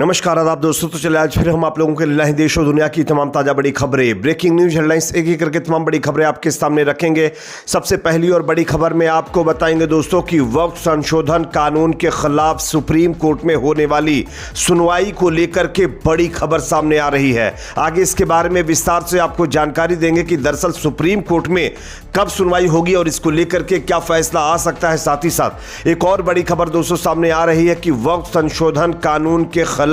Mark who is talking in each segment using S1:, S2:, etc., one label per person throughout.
S1: नमस्कार आदाब दोस्तों, तो चले आज फिर हम आप लोगों के लिए लाए देश और दुनिया की तमाम ताज़ा बड़ी खबरें, ब्रेकिंग न्यूज हेडलाइंस एक एक करके तमाम बड़ी खबरें आपके सामने रखेंगे। सबसे पहली और बड़ी खबर में आपको बताएंगे दोस्तों कि वक्फ संशोधन कानून के खिलाफ सुप्रीम कोर्ट में होने वाली सुनवाई को लेकर के बड़ी खबर सामने आ रही है। आगे इसके बारे में विस्तार से आपको जानकारी देंगे कि दरअसल सुप्रीम कोर्ट में कब सुनवाई होगी और इसको लेकर के क्या फैसला आ सकता है। साथ ही साथ एक और बड़ी खबर दोस्तों सामने आ रही है कि वक्फ संशोधन कानून के खिलाफ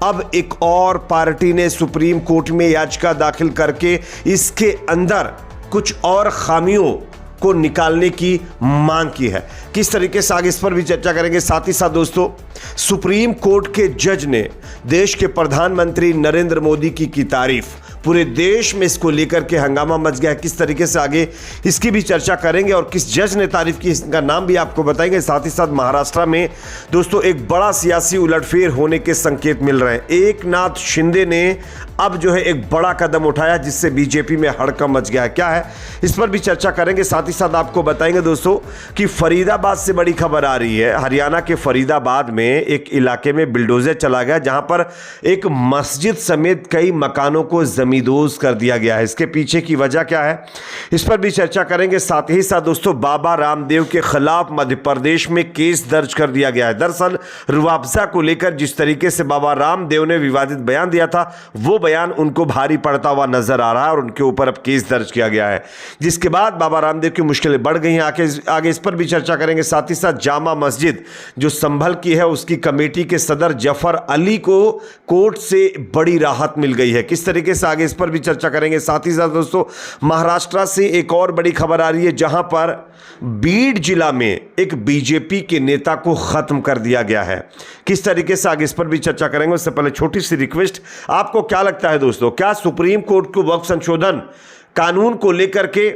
S1: अब एक और पार्टी ने सुप्रीम कोर्ट में याचिका दाखिल करके इसके अंदर कुछ और खामियों को निकालने की मांग की है। किस तरीके से आगे इस पर भी चर्चा करेंगे। साथ ही साथ दोस्तों सुप्रीम कोर्ट के जज ने देश के प्रधानमंत्री नरेंद्र मोदी की तारीफ, पूरे देश में इसको लेकर के हंगामा मच गया है। किस तरीके से आगे इसकी भी चर्चा करेंगे और किस जज ने तारीफ की इसका नाम भी आपको बताएंगे। साथ ही साथ महाराष्ट्र में दोस्तों एक बड़ा सियासी उलटफेर होने के संकेत मिल रहे हैं। एकनाथ शिंदे ने अब जो है एक बड़ा कदम उठाया जिससे बीजेपी में हड़कंप मच गया है। क्या है इस पर भी चर्चा करेंगे। साथ ही साथ आपको बताएंगे दोस्तों कि फरीदाबाद से बड़ी खबर आ रही है। हरियाणा के फरीदाबाद में एक इलाके में बिल्डोजर चला गया जहां पर एक मस्जिद समेत कई मकानों को जमींदोज कर दिया गया है। इसके पीछे की वजह क्या है इस पर भी चर्चा करेंगे। साथ ही साथ दोस्तों बाबा रामदेव के खिलाफ मध्य प्रदेश में केस दर्ज कर दिया गया है। दरअसल रुआवजा को लेकर जिस तरीके से बाबा रामदेव ने विवादित बयान दिया था वो बयान उनको भारी पड़ता हुआ नजर आ रहा है और उनके ऊपर अब केस दर्ज किया गया है, जिसके बाद बाबा रामदेव की मुश्किलें बढ़ गई हैं। आगे इस पर भी चर्चा करेंगे। साथ ही साथ जामा मस्जिद जो संभल की है उसकी कमेटी के सदर जफर अली को कोर्ट से बड़ी राहत मिल गई है। किस तरीके से आगे इस पर भी चर्चा करेंगे। साथ ही साथ दोस्तों महाराष्ट्र से एक और बड़ी खबर आ रही है जहां पर बीड जिला में एक बीजेपी के नेता को खत्म कर दिया गया है। किस तरीके से आगे इस पर भी चर्चा करेंगे। उससे पहले छोटी सी रिक्वेस्ट, आपको क्या लगता है दोस्तों, क्या सुप्रीम कोर्ट को वक्फ संशोधन कानून को लेकर के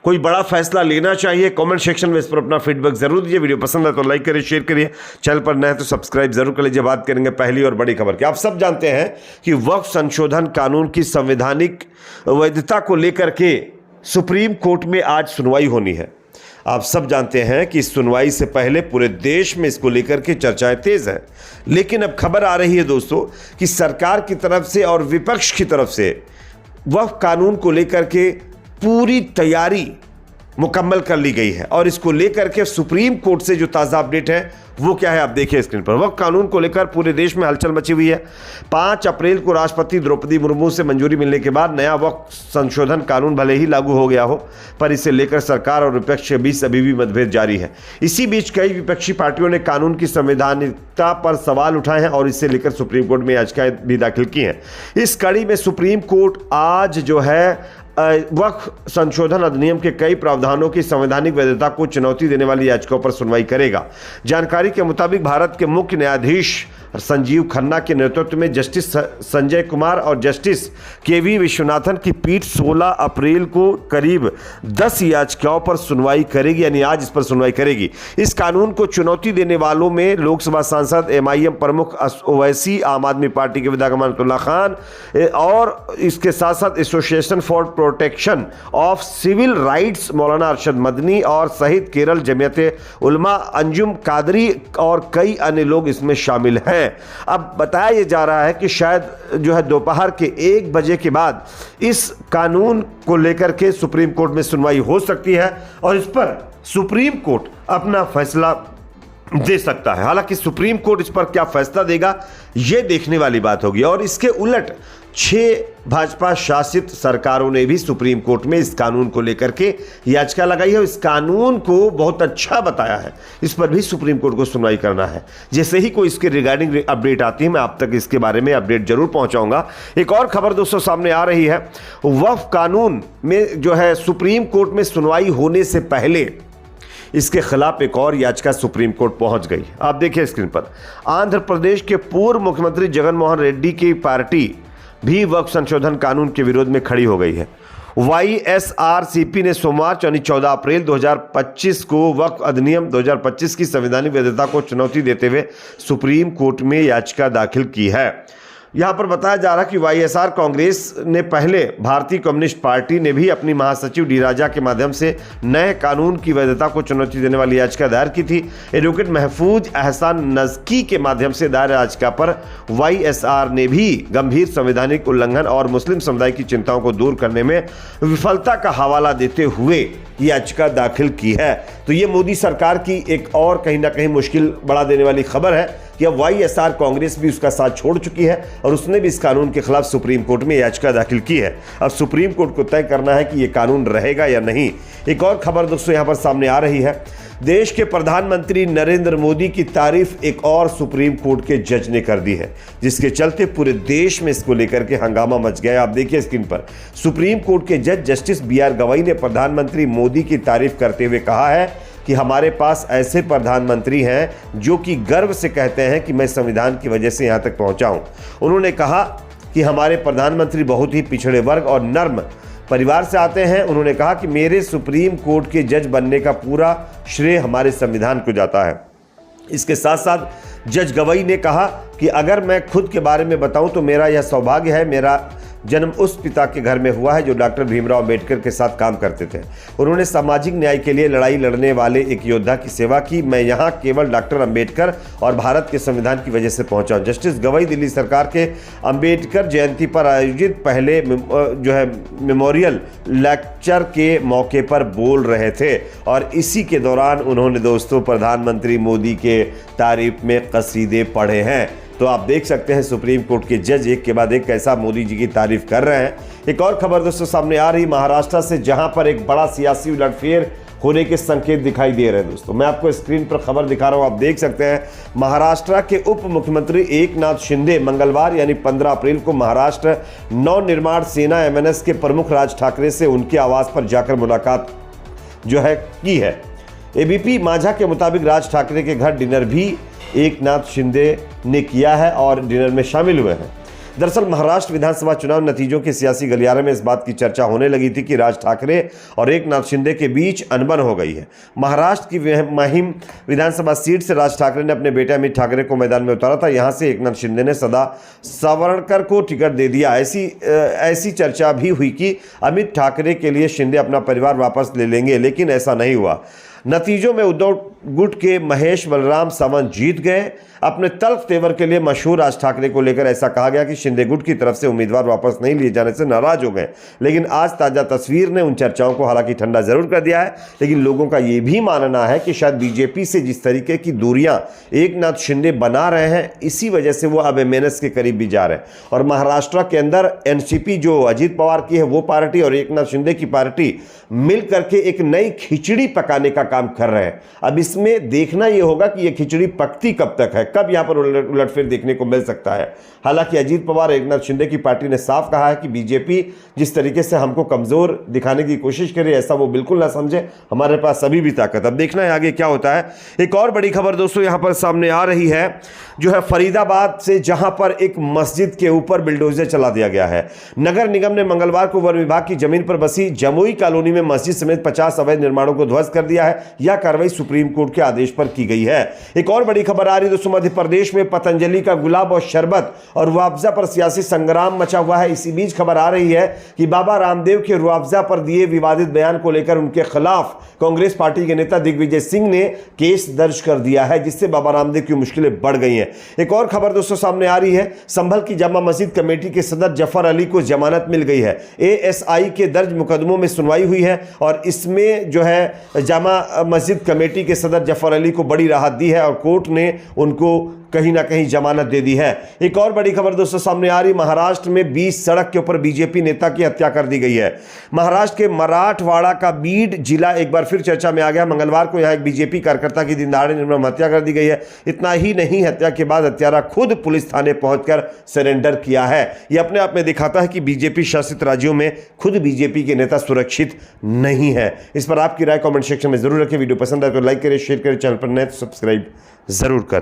S1: कोई बड़ा फैसला लेना चाहिए? कमेंट सेक्शन में इस पर अपना फीडबैक जरूर दीजिए। वीडियो पसंद है तो लाइक करिए, शेयर करिए, चैनल पर नए हैं तो सब्सक्राइब जरूर कर लीजिए। बात करेंगे पहली और बड़ी खबर की। आप सब जानते हैं कि वक्फ संशोधन कानून की संवैधानिक वैधता को लेकर के सुप्रीम कोर्ट में आज सुनवाई होनी है। आप सब जानते हैं कि इस सुनवाई से पहले पूरे देश में इसको लेकर के चर्चाएं तेज हैं, लेकिन अब खबर आ रही है दोस्तों कि सरकार की तरफ से और विपक्ष की तरफ से वक्फ कानून को लेकर के पूरी तैयारी मुकम्मल कर ली गई है और इसको लेकर के सुप्रीम कोर्ट से जो ताज़ा अपडेट है वो क्या है आप देखिए स्क्रीन पर। वक्फ कानून को लेकर पूरे देश में हलचल मची हुई है। 5 अप्रैल को राष्ट्रपति द्रौपदी मुर्मू से मंजूरी मिलने के बाद नया वक्फ संशोधन कानून भले ही लागू हो गया हो, पर इसे लेकर सरकार और विपक्ष के बीच अभी भी मतभेद जारी है। इसी बीच कई विपक्षी पार्टियों ने कानून की संवैधानिकता पर सवाल उठाए हैं और इसे लेकर सुप्रीम कोर्ट में याचिकाएं भी दाखिल की हैं। इस कड़ी में सुप्रीम कोर्ट आज जो है वक्फ संशोधन अधिनियम के कई प्रावधानों की संवैधानिक वैधता को चुनौती देने वाली याचिकाओं पर सुनवाई करेगा। जानकारी के मुताबिक भारत के मुख्य न्यायाधीश संजीव खन्ना के नेतृत्व में जस्टिस संजय कुमार और जस्टिस केवी विश्वनाथन की पीठ 16 अप्रैल को करीब 10 याचिकाओं पर सुनवाई करेगी, यानी आज इस पर सुनवाई करेगी। इस कानून को चुनौती देने वालों में लोकसभा सांसद MIM प्रमुख ओवैसी, आम आदमी पार्टी के विधायक अमानतुल्लाह खान और इसके साथ साथ association for protection of civil rights Maulana Arshad Madani और सहित केरल जमियत उलमा अंजुम कादरी और कई अन्य लोग इसमें शामिल हैं। अब बताया जा रहा है कि शायद जो है दोपहर के 1 बजे के बाद इस कानून को लेकर के सुप्रीम कोर्ट में सुनवाई हो सकती है और इस पर सुप्रीम कोर्ट अपना फैसला दे सकता है। हालांकि सुप्रीम कोर्ट इस पर क्या फैसला देगा यह देखने वाली बात होगी। और इसके उलट 6 भाजपा शासित सरकारों ने भी सुप्रीम कोर्ट में इस कानून को लेकर के याचिका लगाई है। इस कानून को बहुत अच्छा बताया है, इस पर भी सुप्रीम कोर्ट को सुनवाई करना है। जैसे ही कोई इसके रिगार्डिंग अपडेट आती है मैं आप तक इसके बारे में अपडेट जरूर पहुंचाऊंगा। एक और खबर दोस्तों सामने आ रही है। वक्फ कानून में जो है सुप्रीम कोर्ट में सुनवाई होने से पहले इसके खिलाफ एक और याचिका सुप्रीम कोर्ट पहुंच गई। आप देखिए स्क्रीन पर। आंध्र प्रदेश के पूर्व मुख्यमंत्री जगन मोहन रेड्डी की पार्टी भी वक्फ संशोधन कानून के विरोध में खड़ी हो गई है। YSRCP ने सोमवार यानी 14 अप्रैल 2025 को वक्फ अधिनियम 2025 की संवैधानिक वैधता को चुनौती देते हुए सुप्रीम कोर्ट में याचिका दाखिल की है। यहाँ पर बताया जा रहा है कि वाईएसआर कांग्रेस ने पहले भारतीय कम्युनिस्ट पार्टी ने भी अपनी महासचिव डी राजा के माध्यम से नए कानून की वैधता को चुनौती देने वाली याचिका दायर की थी। एडवोकेट महफूज एहसान नजकी के माध्यम से दायर याचिका पर वाईएसआर ने भी गंभीर संवैधानिक उल्लंघन और मुस्लिम समुदाय की चिंताओं को दूर करने में विफलता का हवाला देते हुए याचिका दाखिल की है। तो ये मोदी सरकार की एक और कहीं ना कहीं मुश्किल बढ़ा देने वाली खबर है कि अब वाईएसआर कांग्रेस भी उसका साथ छोड़ चुकी है और उसने भी इस कानून के खिलाफ सुप्रीम कोर्ट में याचिका दाखिल की है। अब सुप्रीम कोर्ट को तय करना है कि ये कानून रहेगा या नहीं। एक और खबर दोस्तों यहाँ पर सामने आ रही है। देश के प्रधानमंत्री नरेंद्र मोदी की तारीफ एक और सुप्रीम कोर्ट के जज ने कर दी है, जिसके चलते पूरे देश में इसको लेकर के हंगामा मच गया। आप देखिए स्क्रीन पर, सुप्रीम कोर्ट के जज जस्टिस BR गवई ने प्रधानमंत्री मोदी की तारीफ करते हुए कहा है कि हमारे पास ऐसे प्रधानमंत्री हैं जो कि गर्व से कहते हैं कि मैं संविधान की वजह से यहाँ तक पहुँचा हूँ। उन्होंने कहा कि हमारे प्रधानमंत्री बहुत ही पिछड़े वर्ग और नर्म परिवार से आते हैं। उन्होंने कहा कि मेरे सुप्रीम कोर्ट के जज बनने का पूरा श्रेय हमारे संविधान को जाता है। इसके साथ साथ जज गवई ने कहा कि अगर मैं खुद के बारे में बताऊं तो मेरा यह सौभाग्य है, मेरा जन्म उस पिता के घर में हुआ है जो डॉक्टर भीमराव अंबेडकर के साथ काम करते थे। उन्होंने सामाजिक न्याय के लिए लड़ाई लड़ने वाले एक योद्धा की सेवा की। मैं यहाँ केवल डॉक्टर अंबेडकर और भारत के संविधान की वजह से पहुँचा हूँ। जस्टिस गवई दिल्ली सरकार के अंबेडकर जयंती पर आयोजित पहले मेमोरियल लेक्चर के मौके पर बोल रहे थे और इसी के दौरान उन्होंने दोस्तों प्रधानमंत्री मोदी के तारीफ में कसीदे पढ़े हैं। तो आप देख सकते हैं सुप्रीम कोर्ट के जज एक के बाद एक कैसा मोदी जी की तारीफ कर रहे हैं। एक और खबर दोस्तों सामने आ रही महाराष्ट्र से, जहां पर एक बड़ा सियासी उलटफेर होने के संकेत दिखाई दे रहे हैं। दोस्तों मैं आपको स्क्रीन पर खबर दिखा रहा हूं, आप देख सकते हैं। महाराष्ट्र के उप मुख्यमंत्री एकनाथ शिंदे मंगलवार यानी 15 अप्रैल को महाराष्ट्र नवनिर्माण सेना MNS के प्रमुख राज ठाकरे से उनके आवास पर जाकर मुलाकात जो है की है। ABP माझा के मुताबिक राज ठाकरे के घर डिनर भी एकनाथ शिंदे ने किया है और डिनर में शामिल हुए हैं। दरअसल महाराष्ट्र विधानसभा चुनाव नतीजों के सियासी गलियारे में इस बात की चर्चा होने लगी थी कि राज ठाकरे और एकनाथ शिंदे के बीच अनबन हो गई है। महाराष्ट्र की महिम विधानसभा सीट से राज ठाकरे ने अपने बेटे अमित ठाकरे को मैदान में उतारा था। यहां से एकनाथ शिंदे ने सदा सावरकर को टिकट दे दिया। ऐसी चर्चा भी हुई कि अमित ठाकरे के लिए शिंदे अपना परिवार वापस ले लेंगे, लेकिन ऐसा नहीं हुआ। नतीजों में उद्धव गुट के महेश बलराम सावंत जीत गए। अपने तल्ख तेवर के लिए मशहूर राज ठाकरे को लेकर ऐसा कहा गया कि शिंदे गुट की तरफ से उम्मीदवार वापस नहीं लिए जाने से नाराज हो गए। लेकिन आज ताजा तस्वीर ने उन चर्चाओं को हालांकि ठंडा जरूर कर दिया है, लेकिन लोगों का यह भी मानना है कि शायद बीजेपी से जिस तरीके की दूरियां एकनाथ शिंदे बना रहे हैं, इसी वजह से वो अब MNS के करीब भी जा रहे हैं। और महाराष्ट्र के अंदर NCP जो अजीत पवार की है वो पार्टी और एकनाथ शिंदे की पार्टी मिल करके एक नई खिचड़ी पकाने का काम कर रहे हैं। अब इसमें देखना यह होगा कि यह खिचड़ी पकती कब तक है, कब यहां पर उलटफेर देखने को मिल सकता है। हालांकि अजीत पवार एकनाथ शिंदे की पार्टी ने साफ कहा है कि बीजेपी जिस तरीके से हमको कमजोर दिखाने की कोशिश करे ऐसा वो बिल्कुल ना समझे, हमारे पास अभी भी ताकत। अब देखना है आगे क्या होता है। एक और बड़ी खबर दोस्तों यहां पर सामने आ रही है जो है फरीदाबाद से, जहां पर एक मस्जिद के ऊपर बिल्डोजर चला दिया गया है। नगर निगम ने मंगलवार को वन विभाग की जमीन पर बसी जमुई कॉलोनी में मस्जिद समेत 50 अवैध निर्माणों को ध्वस्त कर दिया है। यह कार्रवाई सुप्रीम कोर्ट के आदेश पर की गई है। एक और बड़ी खबर आ रही है दोस्तों, मध्य प्रदेश में पतंजलि का गुलाब और शरबत और रुआवजा पर सियासी संग्राम मचा हुआ है। इसी बीच खबर आ रही है कि बाबा रामदेव के रुआवजा पर दिए विवादित बयान को लेकर उनके खिलाफ कांग्रेस पार्टी के नेता दिग्विजय सिंह ने केस दर्ज कर दिया है, जिससे बाबा रामदेव की मुश्किलें बढ़ गई हैं। एक और खबर दोस्तों सामने आ रही है, संभल की जामा मस्जिद कमेटी के सदर जफर अली को जमानत मिल गई है। ASI के दर्ज मुकदमों में सुनवाई हुई है और इसमें जो है जामा मस्जिद कमेटी के सदर जफर अली को बड़ी राहत दी है और कोर्ट ने उनको कहीं ना कहीं जमानत दे दी है। एक और बड़ी खबर दोस्तों सामने आ रही, महाराष्ट्र में 20 सड़क के ऊपर बीजेपी नेता की हत्या कर दी गई है। महाराष्ट्र के मराठवाड़ा का बीड जिला एक बार फिर चर्चा में आ गया। मंगलवार को यहां एक बीजेपी कार्यकर्ता की दिन दहाड़े निर्मम हत्या कर दी गई है। इतना ही नहीं, हत्या के बाद हत्यारा खुद पुलिस थाने पहुंचकर सरेंडर किया है। यह अपने आप में दिखाता है कि बीजेपी शासित राज्यों में खुद बीजेपी के नेता सुरक्षित नहीं है। इस पर आपकी राय कमेंट सेक्शन में जरूर रखें। वीडियो पसंद आए तो लाइक करें, शेयर करें, चैनल पर नए तो सब्सक्राइब जरूर करें।